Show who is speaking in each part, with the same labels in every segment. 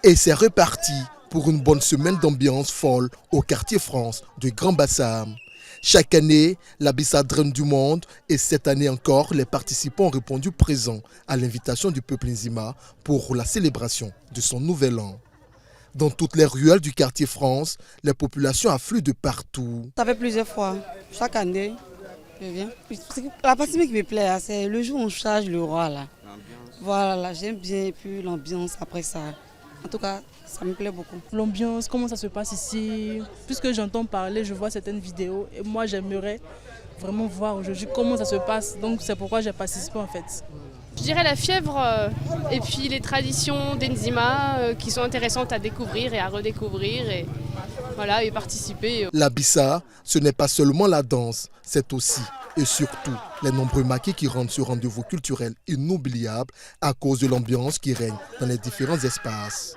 Speaker 1: Et c'est reparti pour une bonne semaine d'ambiance folle au quartier France de Grand Bassam. Chaque année, la Bissa draine du monde et cette année encore, les participants ont répondu présents à l'invitation du peuple Nzima pour la célébration de son nouvel an. Dans toutes les ruelles du quartier France, les populations affluent de partout.
Speaker 2: Ça fait plusieurs fois, chaque année, je viens. La partie qui me plaît, c'est le jour où on charge le roi. Là. Voilà, j'aime bien et puis l'ambiance après ça. En tout cas, ça me plaît beaucoup.
Speaker 3: L'ambiance, comment ça se passe ici, puisque j'entends parler, je vois certaines vidéos et moi j'aimerais vraiment voir aujourd'hui comment ça se passe. Donc c'est pourquoi j'ai participé en fait.
Speaker 4: Je dirais la fièvre et puis les traditions d'Enzima qui sont intéressantes à découvrir et à redécouvrir et voilà, et participer.
Speaker 1: La Bissa, ce n'est pas seulement la danse, c'est aussi et surtout les nombreux maquis qui rendent ce rendez-vous culturel inoubliable à cause de l'ambiance qui règne dans les différents espaces.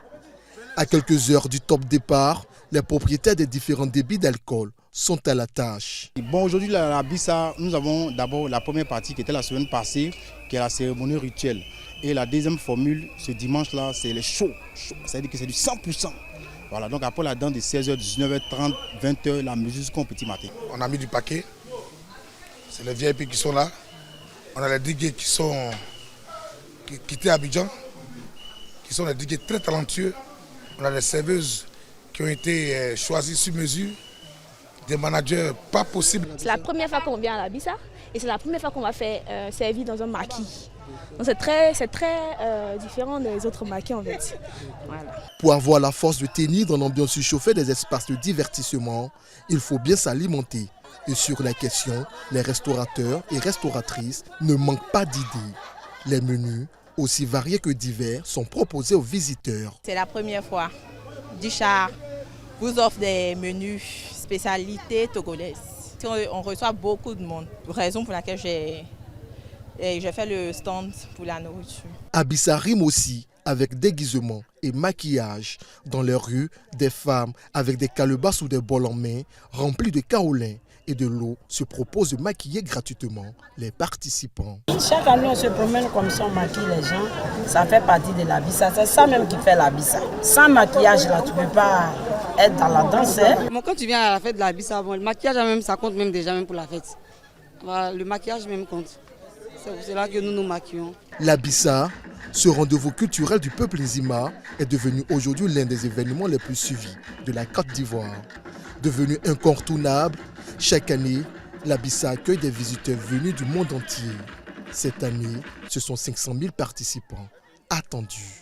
Speaker 1: À quelques heures du top départ, les propriétaires des différents débits d'alcool sont à la tâche.
Speaker 5: Bon, aujourd'hui, la Bissa, nous avons d'abord la première partie qui était la semaine passée, qui est la cérémonie rituelle. Et la deuxième formule, ce dimanche-là, c'est les shows. C'est-à-dire que c'est du 100%. Voilà, donc après la danse de 16h, 19h30, 20h, la musique jusqu'au petit matin.
Speaker 6: On a mis du paquet. C'est les VIP qui sont là. On a les DJ qui étaient à Abidjan, qui sont des DJ très talentueux. On a des serveuses qui ont été choisies sur mesure, des managers pas possibles.
Speaker 7: C'est la première fois qu'on vient à la Bissa et c'est la première fois qu'on va faire servir dans un maquis. Donc c'est très différent des autres maquis en fait. Voilà.
Speaker 1: Pour avoir la force de tenir dans l'ambiance surchauffée des espaces de divertissement, il faut bien s'alimenter. Et sur la question, les restaurateurs et restauratrices ne manquent pas d'idées. Les menus, aussi variés que divers, sont proposés aux visiteurs.
Speaker 8: C'est la première fois. Duchar vous offre des menus spécialités togolaises. On reçoit beaucoup de monde, raison pour laquelle j'ai fait le stand pour la nourriture.
Speaker 1: À Bissa rime aussi avec déguisement et maquillage. Dans les rues, des femmes avec des calebasses ou des bols en main remplis de kaolin et de l'eau se proposent de maquiller gratuitement les participants.
Speaker 9: Chaque année on se promène comme ça, on maquille les gens. Ça fait partie de la Bissa. C'est ça même qui fait la Bissa. Sans maquillage là, tu ne peux pas être dans la danse.
Speaker 2: Bon, quand tu viens à la fête de la Bissa, bon, le maquillage même, ça compte même déjà même pour la fête. Voilà, le maquillage même compte. C'est là que nous nous maquillons.
Speaker 1: La Bissa, ce rendez-vous culturel du peuple Nzima, est devenu aujourd'hui l'un des événements les plus suivis de la Côte d'Ivoire. Devenu incontournable, chaque année, la Bissa accueille des visiteurs venus du monde entier. Cette année, ce sont 500 000 participants attendus.